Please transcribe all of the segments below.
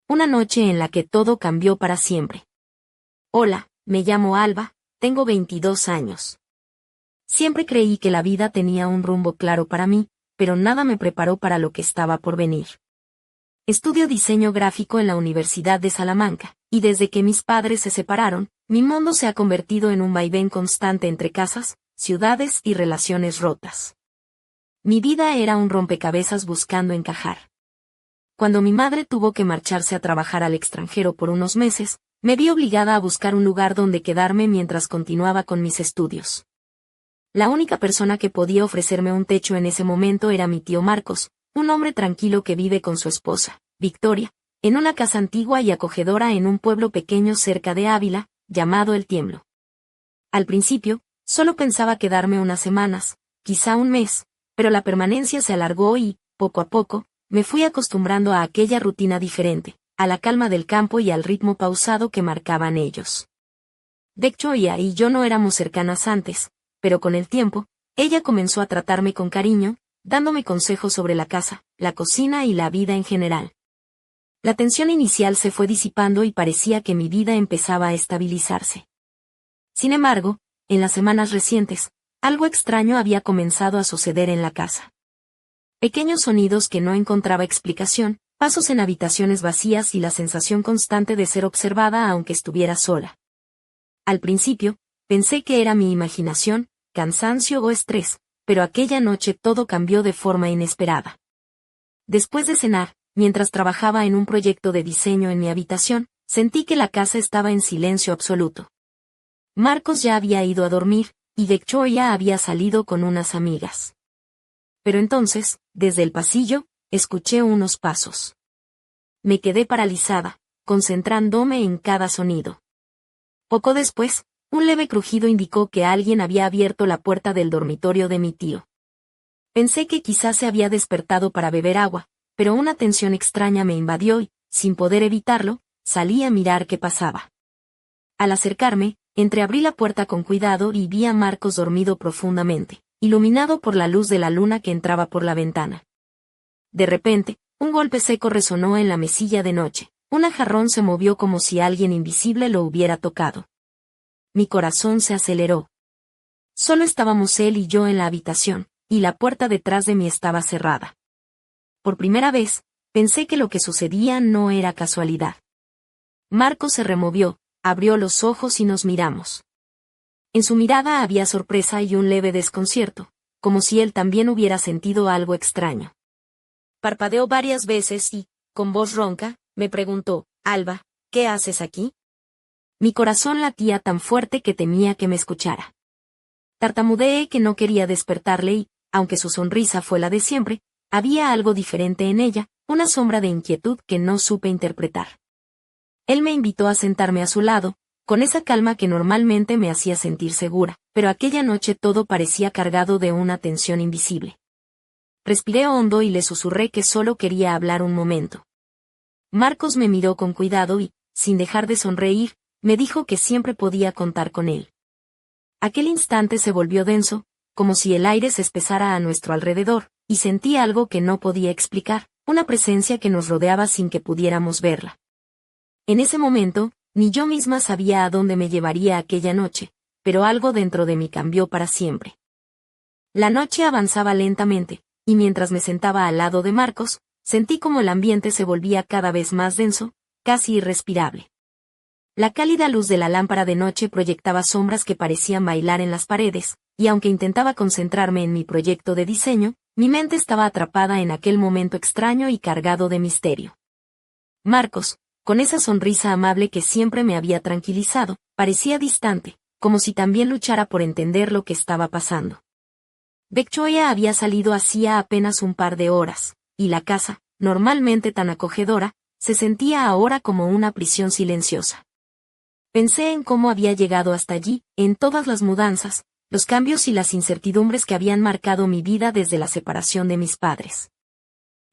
una noche en la que todo cambió para siempre. Hola, me llamo Alba, tengo 22 años. Siempre creí que la vida tenía un rumbo claro para mí, pero nada me preparó para lo que estaba por venir. Estudio diseño gráfico en la Universidad de Salamanca, y desde que mis padres se separaron, mi mundo se ha convertido en un vaivén constante entre casas, ciudades y relaciones rotas. Mi vida era un rompecabezas buscando encajar. Cuando mi madre tuvo que marcharse a trabajar al extranjero por unos meses, me vi obligada a buscar un lugar donde quedarme mientras continuaba con mis estudios. La única persona que podía ofrecerme un techo en ese momento era mi tío Marcos, un hombre tranquilo que vive con su esposa, Victoria, en una casa antigua y acogedora en un pueblo pequeño cerca de Ávila, llamado El Tiemblo. Al principio, solo pensaba quedarme unas semanas, quizá un mes, pero la permanencia se alargó y, poco a poco, me fui acostumbrando a aquella rutina diferente, a la calma del campo y al ritmo pausado que marcaban ellos. Victoria y yo no éramos cercanas antes, pero con el tiempo, ella comenzó a tratarme con cariño, dándome consejos sobre la casa, la cocina y la vida en general. La tensión inicial se fue disipando y parecía que mi vida empezaba a estabilizarse. Sin embargo, en las semanas recientes, algo extraño había comenzado a suceder en la casa. Pequeños sonidos que no encontraba explicación, pasos en habitaciones vacías y la sensación constante de ser observada aunque estuviera sola. Al principio, pensé que era mi imaginación, cansancio o estrés, pero aquella noche todo cambió de forma inesperada. Después de cenar, mientras trabajaba en un proyecto de diseño en mi habitación, sentí que la casa estaba en silencio absoluto. Marcos ya había ido a dormir, y Victoria había salido con unas amigas. Pero entonces, desde el pasillo, escuché unos pasos. Me quedé paralizada, concentrándome en cada sonido. Poco después, un leve crujido indicó que alguien había abierto la puerta del dormitorio de mi tío. Pensé que quizás se había despertado para beber agua, pero una tensión extraña me invadió y, sin poder evitarlo, salí a mirar qué pasaba. Al acercarme, entreabrí la puerta con cuidado y vi a Marcos dormido profundamente, iluminado por la luz de la luna que entraba por la ventana. De repente, un golpe seco resonó en la mesilla de noche, un jarrón se movió como si alguien invisible lo hubiera tocado. Mi corazón se aceleró. Solo estábamos él y yo en la habitación, y la puerta detrás de mí estaba cerrada. Por primera vez, pensé que lo que sucedía no era casualidad. Marcos se removió, abrió los ojos y nos miramos. En su mirada había sorpresa y un leve desconcierto, como si él también hubiera sentido algo extraño. Parpadeó varias veces y, con voz ronca, me preguntó, Alba, ¿qué haces aquí? Mi corazón latía tan fuerte que temía que me escuchara. Tartamudeé que no quería despertarle y, aunque su sonrisa fue la de siempre, había algo diferente en ella, una sombra de inquietud que no supe interpretar. Él me invitó a sentarme a su lado, con esa calma que normalmente me hacía sentir segura, pero aquella noche todo parecía cargado de una tensión invisible. Respiré hondo y le susurré que solo quería hablar un momento. Marcos me miró con cuidado y, sin dejar de sonreír, me dijo que siempre podía contar con él. Aquel instante se volvió denso, como si el aire se espesara a nuestro alrededor, y sentí algo que no podía explicar, una presencia que nos rodeaba sin que pudiéramos verla. En ese momento, ni yo misma sabía a dónde me llevaría aquella noche, pero algo dentro de mí cambió para siempre. La noche avanzaba lentamente, y mientras me sentaba al lado de Marcos, sentí como el ambiente se volvía cada vez más denso, casi irrespirable. La cálida luz de la lámpara de noche proyectaba sombras que parecían bailar en las paredes, y aunque intentaba concentrarme en mi proyecto de diseño, mi mente estaba atrapada en aquel momento extraño y cargado de misterio. Marcos, con esa sonrisa amable que siempre me había tranquilizado, parecía distante, como si también luchara por entender lo que estaba pasando. Victoria había salido hacía apenas un par de horas, y la casa, normalmente tan acogedora, se sentía ahora como una prisión silenciosa. Pensé en cómo había llegado hasta allí, en todas las mudanzas, los cambios y las incertidumbres que habían marcado mi vida desde la separación de mis padres.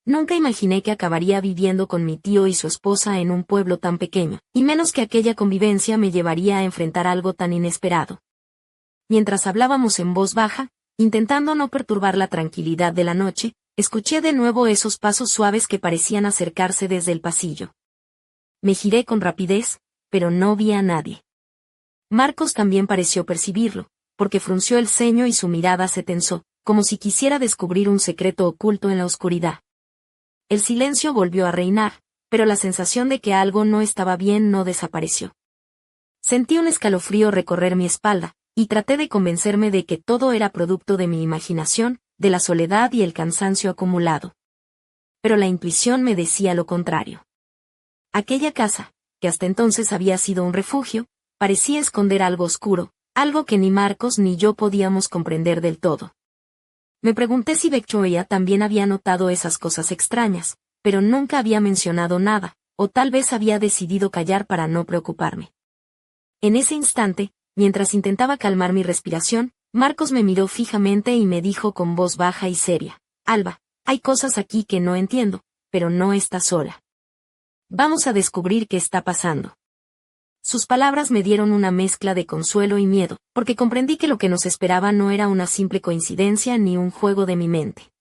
Nunca imaginé que acabaría viviendo con mi tío y su esposa en un pueblo tan pequeño, y menos que aquella convivencia me llevaría a enfrentar algo tan inesperado. Mientras hablábamos en voz baja, intentando no perturbar la tranquilidad de la noche, escuché de nuevo esos pasos suaves que parecían acercarse desde el pasillo. Me giré con rapidez, pero no vi a nadie. Marcos también pareció percibirlo, porque frunció el ceño y su mirada se tensó, como si quisiera descubrir un secreto oculto en la oscuridad. El silencio volvió a reinar, pero la sensación de que algo no estaba bien no desapareció. Sentí un escalofrío recorrer mi espalda, y traté de convencerme de que todo era producto de mi imaginación, de la soledad y el cansancio acumulado. Pero la intuición me decía lo contrario. Aquella casa, que hasta entonces había sido un refugio, parecía esconder algo oscuro, algo que ni Marcos ni yo podíamos comprender del todo. Me pregunté si Victoria también había notado esas cosas extrañas, pero nunca había mencionado nada, o tal vez había decidido callar para no preocuparme. En ese instante, mientras intentaba calmar mi respiración, Marcos me miró fijamente y me dijo con voz baja y seria: Alba, hay cosas aquí que no entiendo, pero no estás sola. Vamos a descubrir qué está pasando. Sus palabras me dieron una mezcla de consuelo y miedo, porque comprendí que lo que nos esperaba no era una simple coincidencia ni un juego de mi mente.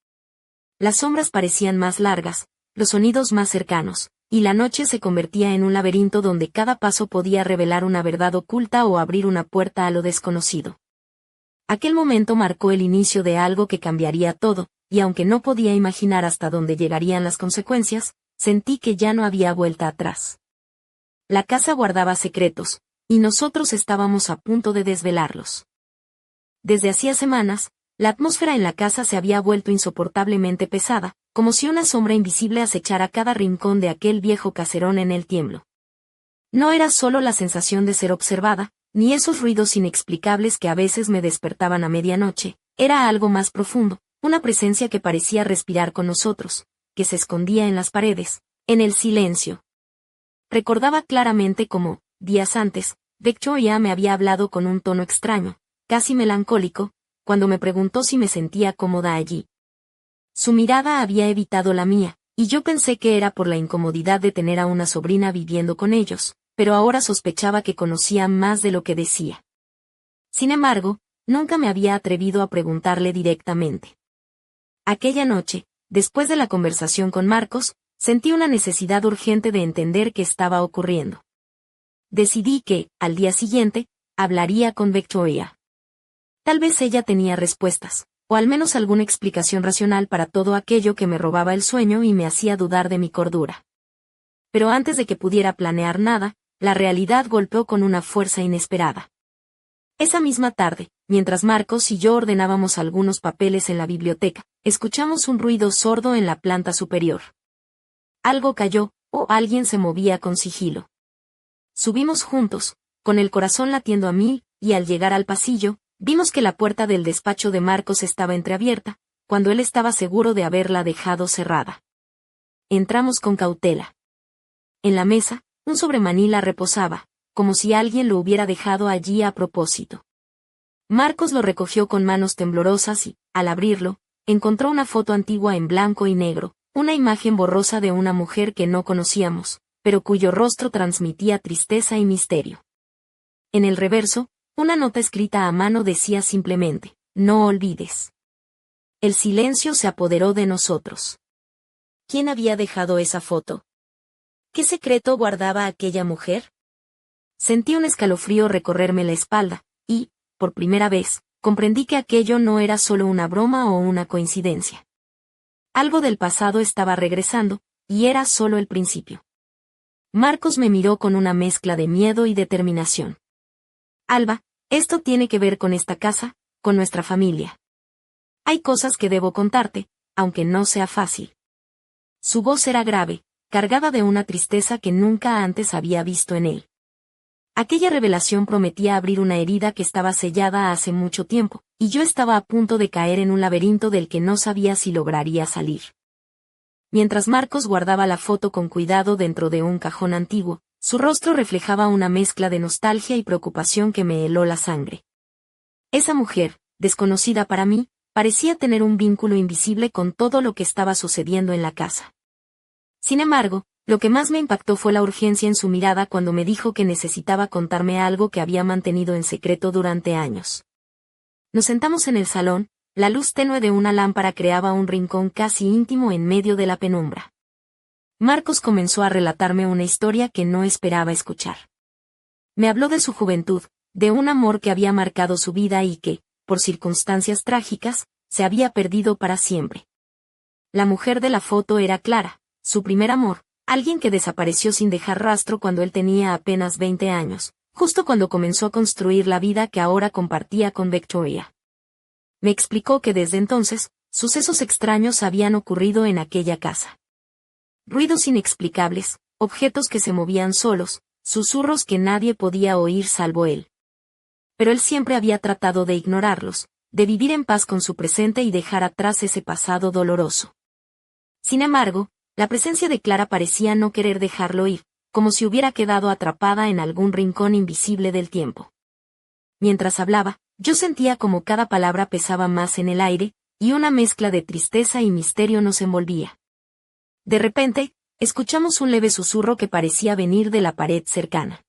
Las sombras parecían más largas, los sonidos más cercanos, y la noche se convertía en un laberinto donde cada paso podía revelar una verdad oculta o abrir una puerta a lo desconocido. Aquel momento marcó el inicio de algo que cambiaría todo, y aunque no podía imaginar hasta dónde llegarían las consecuencias, sentí que ya no había vuelta atrás. La casa guardaba secretos, y nosotros estábamos a punto de desvelarlos. Desde hacía semanas, la atmósfera en la casa se había vuelto insoportablemente pesada, como si una sombra invisible acechara cada rincón de aquel viejo caserón en el tiemblo. No era solo la sensación de ser observada, ni esos ruidos inexplicables que a veces me despertaban a medianoche, era algo más profundo, una presencia que parecía respirar con nosotros, que se escondía en las paredes, en el silencio. Recordaba claramente cómo, días antes, Victoria me había hablado con un tono extraño, casi melancólico, cuando me preguntó si me sentía cómoda allí. Su mirada había evitado la mía, y yo pensé que era por la incomodidad de tener a una sobrina viviendo con ellos, pero ahora sospechaba que conocía más de lo que decía. Sin embargo, nunca me había atrevido a preguntarle directamente. Aquella noche, después de la conversación con Marcos, sentí una necesidad urgente de entender qué estaba ocurriendo. Decidí que, al día siguiente, hablaría con Victoria. Tal vez ella tenía respuestas, o al menos alguna explicación racional para todo aquello que me robaba el sueño y me hacía dudar de mi cordura. Pero antes de que pudiera planear nada, la realidad golpeó con una fuerza inesperada. Esa misma tarde, mientras Marcos y yo ordenábamos algunos papeles en la biblioteca, escuchamos un ruido sordo en la planta superior. Algo cayó, o alguien se movía con sigilo. Subimos juntos, con el corazón latiendo a mil, y al llegar al pasillo, vimos que la puerta del despacho de Marcos estaba entreabierta, cuando él estaba seguro de haberla dejado cerrada. Entramos con cautela. En la mesa, un sobremanila reposaba, como si alguien lo hubiera dejado allí a propósito. Marcos lo recogió con manos temblorosas y, al abrirlo, encontró una foto antigua en blanco y negro, una imagen borrosa de una mujer que no conocíamos, pero cuyo rostro transmitía tristeza y misterio. En el reverso, una nota escrita a mano decía simplemente: no olvides. El silencio se apoderó de nosotros. ¿Quién había dejado esa foto? ¿Qué secreto guardaba aquella mujer? Sentí un escalofrío recorrerme la espalda, y, por primera vez, comprendí que aquello no era solo una broma o una coincidencia. Algo del pasado estaba regresando, y era solo el principio. Marcos me miró con una mezcla de miedo y determinación. Alba, esto tiene que ver con esta casa, con nuestra familia. Hay cosas que debo contarte, aunque no sea fácil. Su voz era grave, cargada de una tristeza que nunca antes había visto en él. Aquella revelación prometía abrir una herida que estaba sellada hace mucho tiempo, y yo estaba a punto de caer en un laberinto del que no sabía si lograría salir. Mientras Marcos guardaba la foto con cuidado dentro de un cajón antiguo, su rostro reflejaba una mezcla de nostalgia y preocupación que me heló la sangre. Esa mujer, desconocida para mí, parecía tener un vínculo invisible con todo lo que estaba sucediendo en la casa. Sin embargo, lo que más me impactó fue la urgencia en su mirada cuando me dijo que necesitaba contarme algo que había mantenido en secreto durante años. Nos sentamos en el salón, la luz tenue de una lámpara creaba un rincón casi íntimo en medio de la penumbra. Marcos comenzó a relatarme una historia que no esperaba escuchar. Me habló de su juventud, de un amor que había marcado su vida y que, por circunstancias trágicas, se había perdido para siempre. La mujer de la foto era Clara, su primer amor, alguien que desapareció sin dejar rastro cuando él tenía apenas 20 años, justo cuando comenzó a construir la vida que ahora compartía con Victoria. Me explicó que desde entonces, sucesos extraños habían ocurrido en aquella casa. Ruidos inexplicables, objetos que se movían solos, susurros que nadie podía oír salvo él. Pero él siempre había tratado de ignorarlos, de vivir en paz con su presente y dejar atrás ese pasado doloroso. Sin embargo, la presencia de Clara parecía no querer dejarlo ir, como si hubiera quedado atrapada en algún rincón invisible del tiempo. Mientras hablaba, yo sentía como cada palabra pesaba más en el aire, y una mezcla de tristeza y misterio nos envolvía. De repente, escuchamos un leve susurro que parecía venir de la pared cercana.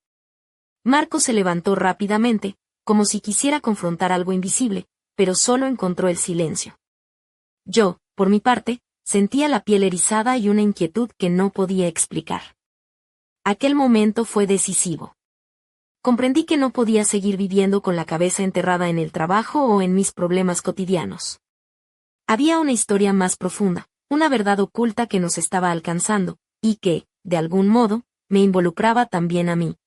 Marcos se levantó rápidamente, como si quisiera confrontar algo invisible, pero solo encontró el silencio. Yo, por mi parte, sentía la piel erizada y una inquietud que no podía explicar. Aquel momento fue decisivo. Comprendí que no podía seguir viviendo con la cabeza enterrada en el trabajo o en mis problemas cotidianos. Había una historia más profunda, una verdad oculta que nos estaba alcanzando, y que, de algún modo, me involucraba también a mí.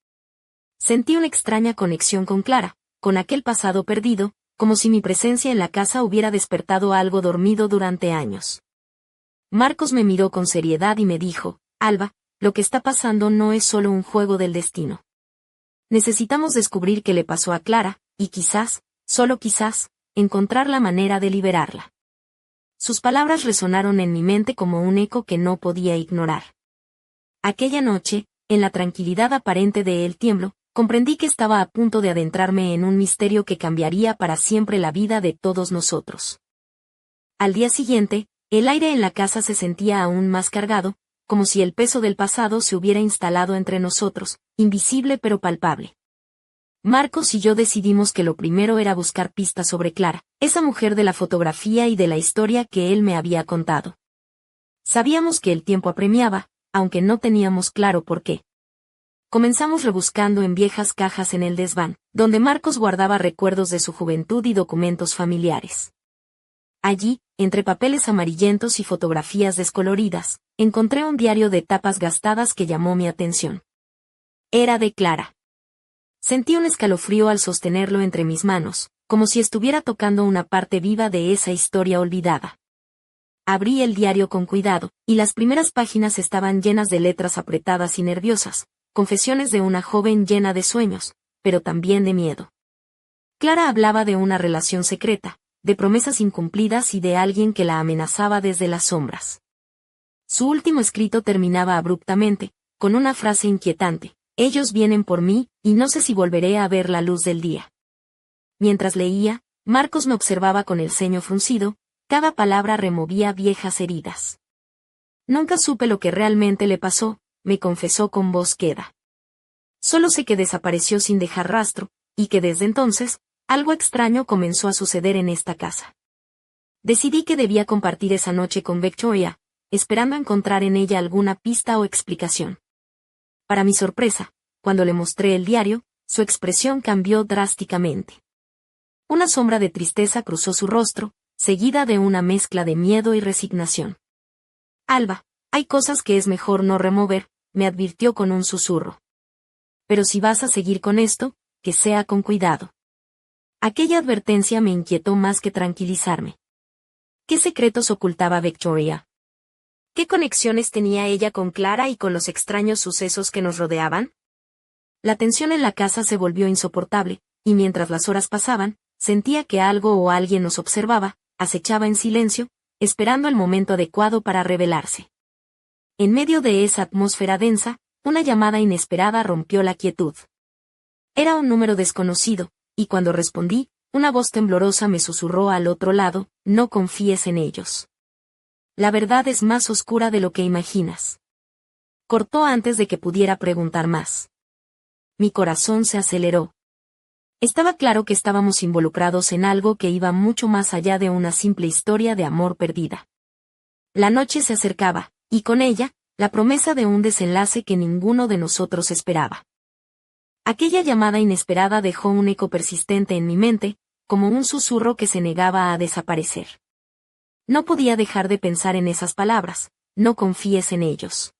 Sentí una extraña conexión con Clara, con aquel pasado perdido, como si mi presencia en la casa hubiera despertado algo dormido durante años. Marcos me miró con seriedad y me dijo, Alba, lo que está pasando no es solo un juego del destino. Necesitamos descubrir qué le pasó a Clara, y quizás, solo quizás, encontrar la manera de liberarla. Sus palabras resonaron en mi mente como un eco que no podía ignorar. Aquella noche, en la tranquilidad aparente de El Tiemblo, comprendí que estaba a punto de adentrarme en un misterio que cambiaría para siempre la vida de todos nosotros. Al día siguiente, el aire en la casa se sentía aún más cargado, como si el peso del pasado se hubiera instalado entre nosotros, invisible pero palpable. Marcos y yo decidimos que lo primero era buscar pistas sobre Clara, esa mujer de la fotografía y de la historia que él me había contado. Sabíamos que el tiempo apremiaba, aunque no teníamos claro por qué. Comenzamos rebuscando en viejas cajas en el desván, donde Marcos guardaba recuerdos de su juventud y documentos familiares. Allí, entre papeles amarillentos y fotografías descoloridas, encontré un diario de tapas gastadas que llamó mi atención. Era de Clara. Sentí un escalofrío al sostenerlo entre mis manos, como si estuviera tocando una parte viva de esa historia olvidada. Abrí el diario con cuidado, y las primeras páginas estaban llenas de letras apretadas y nerviosas, confesiones de una joven llena de sueños, pero también de miedo. Clara hablaba de una relación secreta, de promesas incumplidas y de alguien que la amenazaba desde las sombras. Su último escrito terminaba abruptamente, con una frase inquietante: ellos vienen por mí, y no sé si volveré a ver la luz del día. Mientras leía, Marcos me observaba con el ceño fruncido, cada palabra removía viejas heridas. Nunca supe lo que realmente le pasó, me confesó con voz queda. Solo sé que desapareció sin dejar rastro, y que desde entonces, algo extraño comenzó a suceder en esta casa. Decidí que debía compartir esa noche con Victoria, esperando encontrar en ella alguna pista o explicación. Para mi sorpresa, cuando le mostré el diario, su expresión cambió drásticamente. Una sombra de tristeza cruzó su rostro, seguida de una mezcla de miedo y resignación. Alba, hay cosas que es mejor no remover, me advirtió con un susurro. Pero si vas a seguir con esto, que sea con cuidado. Aquella advertencia me inquietó más que tranquilizarme. ¿Qué secretos ocultaba Victoria? ¿Qué conexiones tenía ella con Clara y con los extraños sucesos que nos rodeaban? La tensión en la casa se volvió insoportable, y mientras las horas pasaban, sentía que algo o alguien nos observaba, acechaba en silencio, esperando el momento adecuado para revelarse. En medio de esa atmósfera densa, una llamada inesperada rompió la quietud. Era un número desconocido, y cuando respondí, una voz temblorosa me susurró al otro lado: no confíes en ellos. La verdad es más oscura de lo que imaginas. Cortó antes de que pudiera preguntar más. Mi corazón se aceleró. Estaba claro que estábamos involucrados en algo que iba mucho más allá de una simple historia de amor perdida. La noche se acercaba, y con ella, la promesa de un desenlace que ninguno de nosotros esperaba. Aquella llamada inesperada dejó un eco persistente en mi mente, como un susurro que se negaba a desaparecer. No podía dejar de pensar en esas palabras, no confíes en ellos.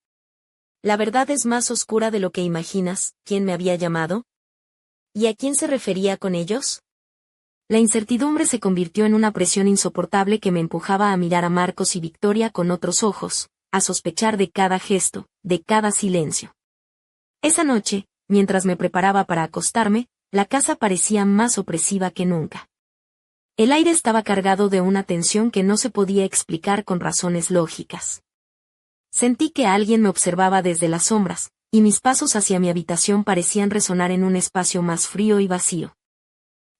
La verdad es más oscura de lo que imaginas. ¿Quién me había llamado? ¿Y a quién se refería con ellos? La incertidumbre se convirtió en una presión insoportable que me empujaba a mirar a Marcos y Victoria con otros ojos, a sospechar de cada gesto, de cada silencio. Esa noche, mientras me preparaba para acostarme, la casa parecía más opresiva que nunca. El aire estaba cargado de una tensión que no se podía explicar con razones lógicas. Sentí que alguien me observaba desde las sombras, y mis pasos hacia mi habitación parecían resonar en un espacio más frío y vacío.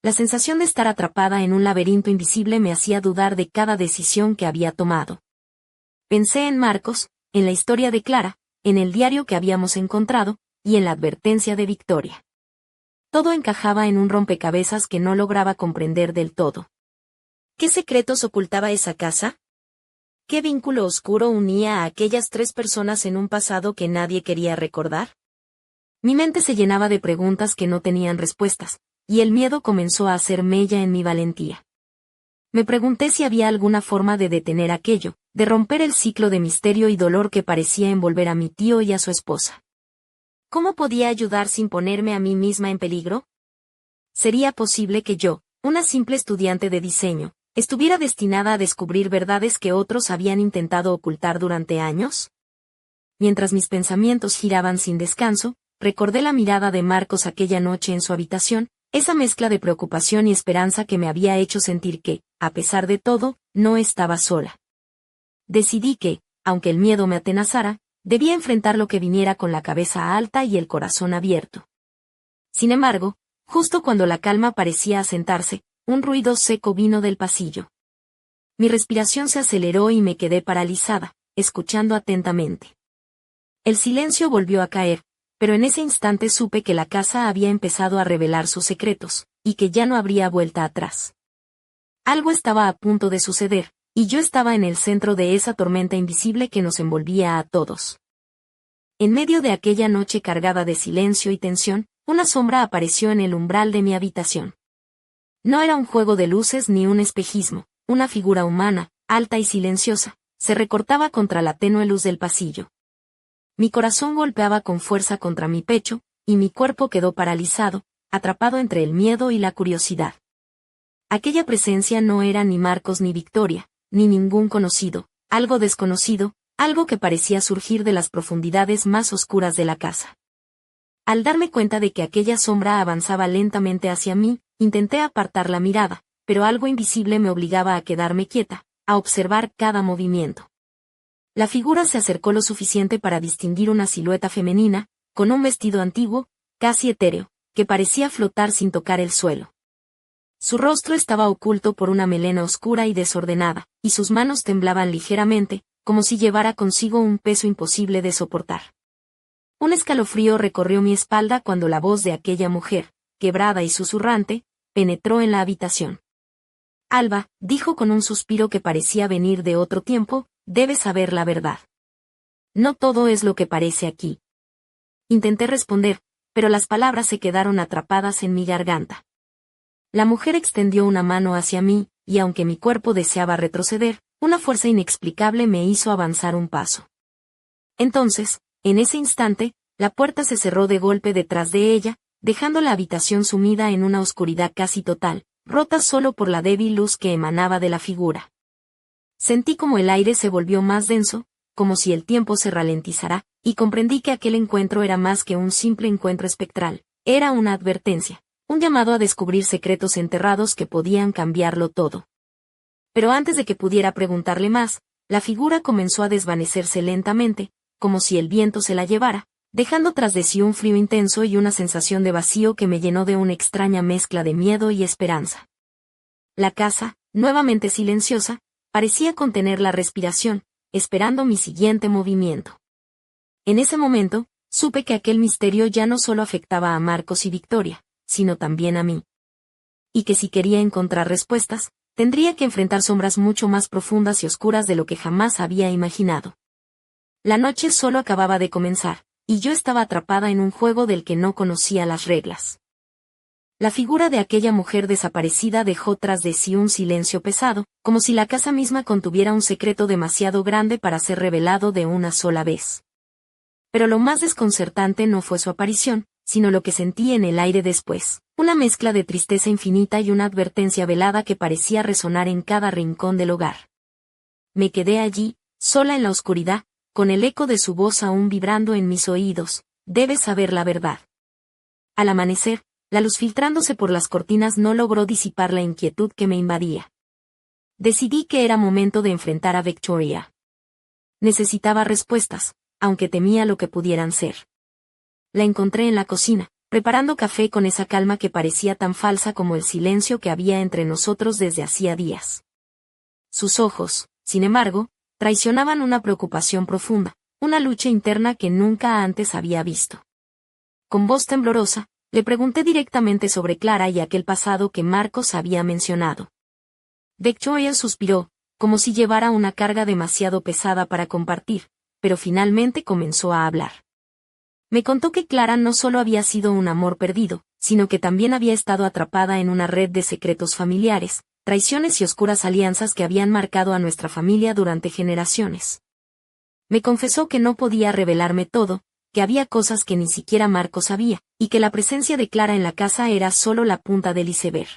La sensación de estar atrapada en un laberinto invisible me hacía dudar de cada decisión que había tomado. Pensé en Marcos, en la historia de Clara, en el diario que habíamos encontrado, y en la advertencia de Victoria. Todo encajaba en un rompecabezas que no lograba comprender del todo. ¿Qué secretos ocultaba esa casa? ¿Qué vínculo oscuro unía a aquellas 3 personas en un pasado que nadie quería recordar? Mi mente se llenaba de preguntas que no tenían respuestas, y el miedo comenzó a hacer mella en mi valentía. Me pregunté si había alguna forma de detener aquello, de romper el ciclo de misterio y dolor que parecía envolver a mi tío y a su esposa. ¿Cómo podía ayudar sin ponerme a mí misma en peligro? ¿Sería posible que yo, una simple estudiante de diseño, estuviera destinada a descubrir verdades que otros habían intentado ocultar durante años? Mientras mis pensamientos giraban sin descanso, recordé la mirada de Marcos aquella noche en su habitación, esa mezcla de preocupación y esperanza que me había hecho sentir que, a pesar de todo, no estaba sola. Decidí que, aunque el miedo me atenazara, debía enfrentar lo que viniera con la cabeza alta y el corazón abierto. Sin embargo, justo cuando la calma parecía asentarse, un ruido seco vino del pasillo. Mi respiración se aceleró y me quedé paralizada, escuchando atentamente. El silencio volvió a caer, pero en ese instante supe que la casa había empezado a revelar sus secretos, y que ya no habría vuelta atrás. Algo estaba a punto de suceder, y yo estaba en el centro de esa tormenta invisible que nos envolvía a todos. En medio de aquella noche cargada de silencio y tensión, una sombra apareció en el umbral de mi habitación. No era un juego de luces ni un espejismo, una figura humana, alta y silenciosa, se recortaba contra la tenue luz del pasillo. Mi corazón golpeaba con fuerza contra mi pecho, y mi cuerpo quedó paralizado, atrapado entre el miedo y la curiosidad. Aquella presencia no era ni Marcos ni Victoria, ni ningún conocido, algo desconocido, algo que parecía surgir de las profundidades más oscuras de la casa. Al darme cuenta de que aquella sombra avanzaba lentamente hacia mí, intenté apartar la mirada, pero algo invisible me obligaba a quedarme quieta, a observar cada movimiento. La figura se acercó lo suficiente para distinguir una silueta femenina, con un vestido antiguo, casi etéreo, que parecía flotar sin tocar el suelo. Su rostro estaba oculto por una melena oscura y desordenada, y sus manos temblaban ligeramente, como si llevara consigo un peso imposible de soportar. Un escalofrío recorrió mi espalda cuando la voz de aquella mujer, quebrada y susurrante, penetró en la habitación. Alba, dijo con un suspiro que parecía venir de otro tiempo, debes saber la verdad. No todo es lo que parece aquí. Intenté responder, pero las palabras se quedaron atrapadas en mi garganta. La mujer extendió una mano hacia mí, y aunque mi cuerpo deseaba retroceder, una fuerza inexplicable me hizo avanzar un paso. Entonces, en ese instante, la puerta se cerró de golpe detrás de ella, dejando la habitación sumida en una oscuridad casi total, rota solo por la débil luz que emanaba de la figura. Sentí como el aire se volvió más denso, como si el tiempo se ralentizara, y comprendí que aquel encuentro era más que un simple encuentro espectral, era una advertencia, un llamado a descubrir secretos enterrados que podían cambiarlo todo. Pero antes de que pudiera preguntarle más, la figura comenzó a desvanecerse lentamente, como si el viento se la llevara, dejando tras de sí un frío intenso y una sensación de vacío que me llenó de una extraña mezcla de miedo y esperanza. La casa, nuevamente silenciosa, parecía contener la respiración, esperando mi siguiente movimiento. En ese momento, supe que aquel misterio ya no solo afectaba a Marcos y Victoria, sino también a mí. Y que si quería encontrar respuestas, tendría que enfrentar sombras mucho más profundas y oscuras de lo que jamás había imaginado. La noche solo acababa de comenzar, y yo estaba atrapada en un juego del que no conocía las reglas. La figura de aquella mujer desaparecida dejó tras de sí un silencio pesado, como si la casa misma contuviera un secreto demasiado grande para ser revelado de una sola vez. Pero lo más desconcertante no fue su aparición, sino lo que sentí en el aire después, una mezcla de tristeza infinita y una advertencia velada que parecía resonar en cada rincón del hogar. Me quedé allí, sola en la oscuridad, con el eco de su voz aún vibrando en mis oídos: debes saber la verdad. Al amanecer, la luz filtrándose por las cortinas no logró disipar la inquietud que me invadía. Decidí que era momento de enfrentar a Victoria. Necesitaba respuestas, aunque temía lo que pudieran ser. La encontré en la cocina, preparando café con esa calma que parecía tan falsa como el silencio que había entre nosotros desde hacía días. Sus ojos, sin embargo, traicionaban una preocupación profunda, una lucha interna que nunca antes había visto. Con voz temblorosa, le pregunté directamente sobre Clara y aquel pasado que Marcos había mencionado. Victoria suspiró, como si llevara una carga demasiado pesada para compartir, pero finalmente comenzó a hablar. Me contó que Clara no solo había sido un amor perdido, sino que también había estado atrapada en una red de secretos familiares, traiciones y oscuras alianzas que habían marcado a nuestra familia durante generaciones. Me confesó que no podía revelarme todo, que había cosas que ni siquiera Marcos sabía, y que la presencia de Clara en la casa era solo la punta del iceberg.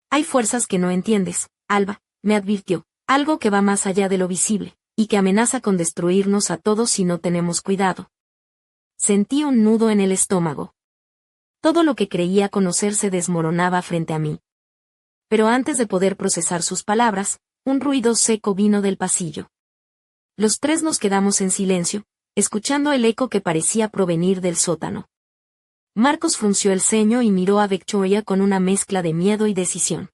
Hay fuerzas que no entiendes, Alba, me advirtió, algo que va más allá de lo visible, y que amenaza con destruirnos a todos si no tenemos cuidado. Sentí un nudo en el estómago. Todo lo que creía conocer se desmoronaba frente a mí. Pero antes de poder procesar sus palabras, un ruido seco vino del pasillo. Los tres nos quedamos en silencio, escuchando el eco que parecía provenir del sótano. Marcos frunció el ceño y miró a Victoria con una mezcla de miedo y decisión.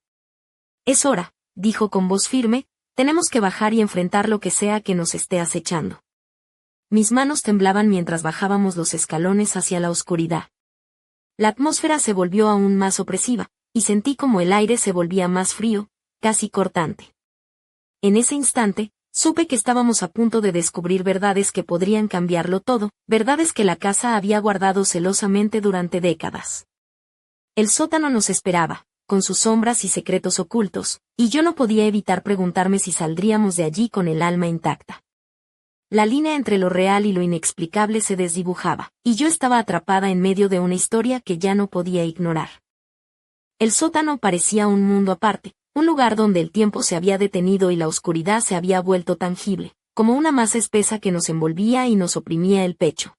Es hora, dijo con voz firme, tenemos que bajar y enfrentar lo que sea que nos esté acechando. Mis manos temblaban mientras bajábamos los escalones hacia la oscuridad. La atmósfera se volvió aún más opresiva, y sentí como el aire se volvía más frío, casi cortante. En ese instante, supe que estábamos a punto de descubrir verdades que podrían cambiarlo todo, verdades que la casa había guardado celosamente durante décadas. El sótano nos esperaba, con sus sombras y secretos ocultos, y yo no podía evitar preguntarme si saldríamos de allí con el alma intacta. La línea entre lo real y lo inexplicable se desdibujaba, y yo estaba atrapada en medio de una historia que ya no podía ignorar. El sótano parecía un mundo aparte, un lugar donde el tiempo se había detenido y la oscuridad se había vuelto tangible, como una masa espesa que nos envolvía y nos oprimía el pecho.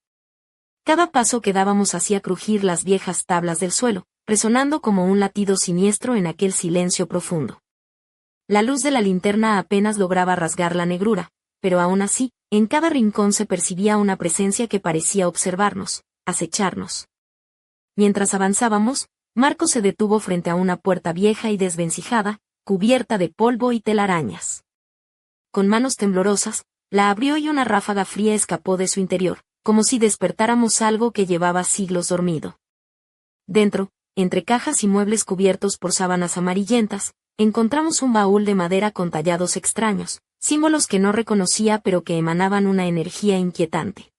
Cada paso que dábamos hacía crujir las viejas tablas del suelo, resonando como un latido siniestro en aquel silencio profundo. La luz de la linterna apenas lograba rasgar la negrura, pero aún así, en cada rincón se percibía una presencia que parecía observarnos, acecharnos. Mientras avanzábamos, Marcos se detuvo frente a una puerta vieja y desvencijada, cubierta de polvo y telarañas. Con manos temblorosas, la abrió y una ráfaga fría escapó de su interior, como si despertáramos algo que llevaba siglos dormido. Dentro, entre cajas y muebles cubiertos por sábanas amarillentas, encontramos un baúl de madera con tallados extraños, símbolos que no reconocía pero que emanaban una energía inquietante.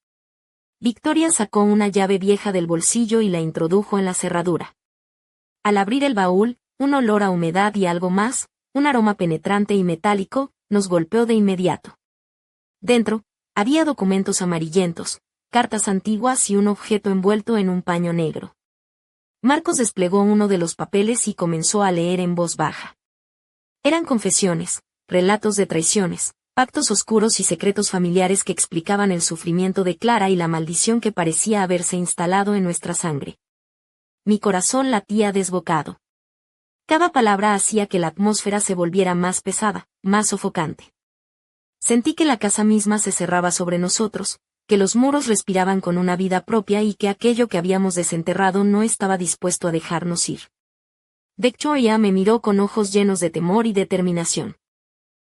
Victoria sacó una llave vieja del bolsillo y la introdujo en la cerradura. Al abrir el baúl, un olor a humedad y algo más, un aroma penetrante y metálico, nos golpeó de inmediato. Dentro, había documentos amarillentos, cartas antiguas y un objeto envuelto en un paño negro. Marcos desplegó uno de los papeles y comenzó a leer en voz baja. Eran confesiones, relatos de traiciones, pactos oscuros y secretos familiares que explicaban el sufrimiento de Clara y la maldición que parecía haberse instalado en nuestra sangre. Mi corazón latía desbocado. Cada palabra hacía que la atmósfera se volviera más pesada, más sofocante. Sentí que la casa misma se cerraba sobre nosotros, que los muros respiraban con una vida propia y que aquello que habíamos desenterrado no estaba dispuesto a dejarnos ir. Victoria me miró con ojos llenos de temor y determinación.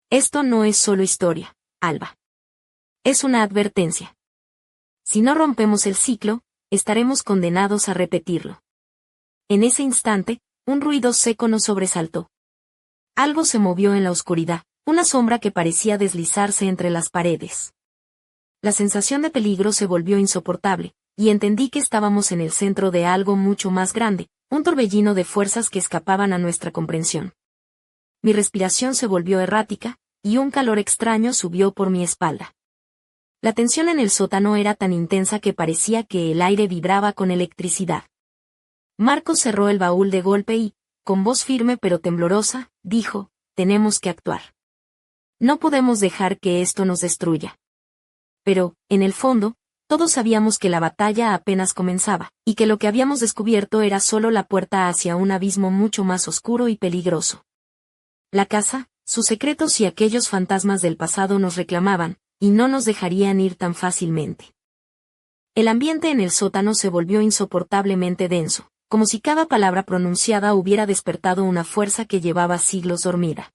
Esto no es solo historia, Alba. Es una advertencia. Si no rompemos el ciclo, estaremos condenados a repetirlo. En ese instante, un ruido seco nos sobresaltó. Algo se movió en la oscuridad, una sombra que parecía deslizarse entre las paredes. La sensación de peligro se volvió insoportable, y entendí que estábamos en el centro de algo mucho más grande, un torbellino de fuerzas que escapaban a nuestra comprensión. Mi respiración se volvió errática, y un calor extraño subió por mi espalda. La tensión en el sótano era tan intensa que parecía que el aire vibraba con electricidad. Marcos cerró el baúl de golpe y, con voz firme pero temblorosa, dijo, «Tenemos que actuar. No podemos dejar que esto nos destruya». Pero, en el fondo, todos sabíamos que la batalla apenas comenzaba, y que lo que habíamos descubierto era solo la puerta hacia un abismo mucho más oscuro y peligroso. La casa, sus secretos y aquellos fantasmas del pasado nos reclamaban, y no nos dejarían ir tan fácilmente. El ambiente en el sótano se volvió insoportablemente denso, como si cada palabra pronunciada hubiera despertado una fuerza que llevaba siglos dormida.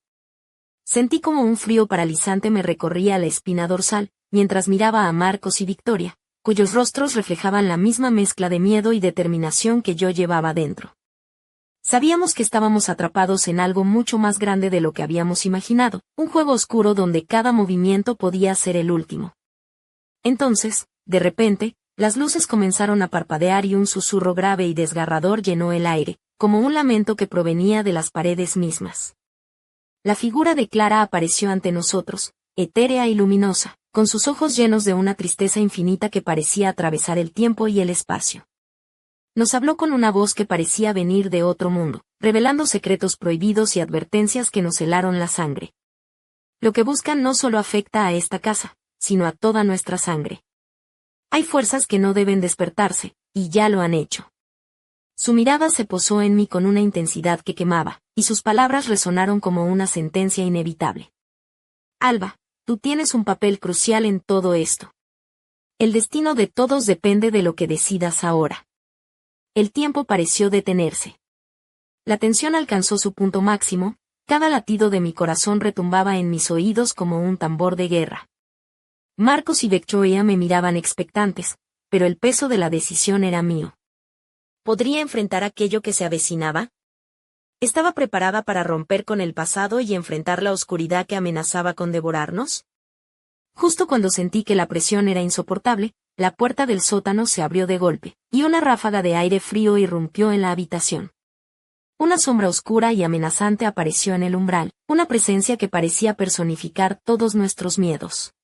Sentí como un frío paralizante me recorría la espina dorsal, mientras miraba a Marcos y Victoria, cuyos rostros reflejaban la misma mezcla de miedo y determinación que yo llevaba dentro. Sabíamos que estábamos atrapados en algo mucho más grande de lo que habíamos imaginado, un juego oscuro donde cada movimiento podía ser el último. Entonces, de repente, las luces comenzaron a parpadear y un susurro grave y desgarrador llenó el aire, como un lamento que provenía de las paredes mismas. La figura de Clara apareció ante nosotros, etérea y luminosa, con sus ojos llenos de una tristeza infinita que parecía atravesar el tiempo y el espacio. Nos habló con una voz que parecía venir de otro mundo, revelando secretos prohibidos y advertencias que nos helaron la sangre. Lo que buscan no solo afecta a esta casa, sino a toda nuestra sangre. Hay fuerzas que no deben despertarse, y ya lo han hecho. Su mirada se posó en mí con una intensidad que quemaba, y sus palabras resonaron como una sentencia inevitable. Alba, tú tienes un papel crucial en todo esto. El destino de todos depende de lo que decidas ahora. El tiempo pareció detenerse. La tensión alcanzó su punto máximo, cada latido de mi corazón retumbaba en mis oídos como un tambor de guerra. Marcos y Victoria me miraban expectantes, pero el peso de la decisión era mío. ¿Podría enfrentar aquello que se avecinaba? ¿Estaba preparada para romper con el pasado y enfrentar la oscuridad que amenazaba con devorarnos? Justo cuando sentí que la presión era insoportable, la puerta del sótano se abrió de golpe, y una ráfaga de aire frío irrumpió en la habitación. Una sombra oscura y amenazante apareció en el umbral, una presencia que parecía personificar todos nuestros miedos.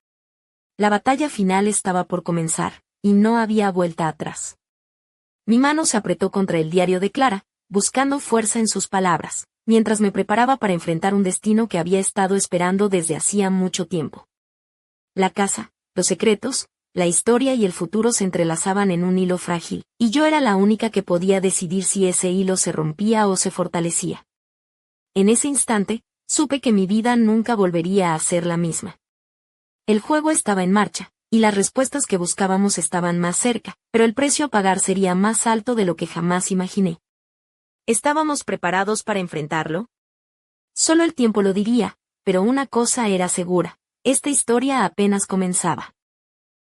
La batalla final estaba por comenzar, y no había vuelta atrás. Mi mano se apretó contra el diario de Clara, buscando fuerza en sus palabras, mientras me preparaba para enfrentar un destino que había estado esperando desde hacía mucho tiempo. La casa, los secretos, la historia y el futuro se entrelazaban en un hilo frágil, y yo era la única que podía decidir si ese hilo se rompía o se fortalecía. En ese instante, supe que mi vida nunca volvería a ser la misma. El juego estaba en marcha, y las respuestas que buscábamos estaban más cerca, pero el precio a pagar sería más alto de lo que jamás imaginé. ¿Estábamos preparados para enfrentarlo? Solo el tiempo lo diría, pero una cosa era segura, esta historia apenas comenzaba.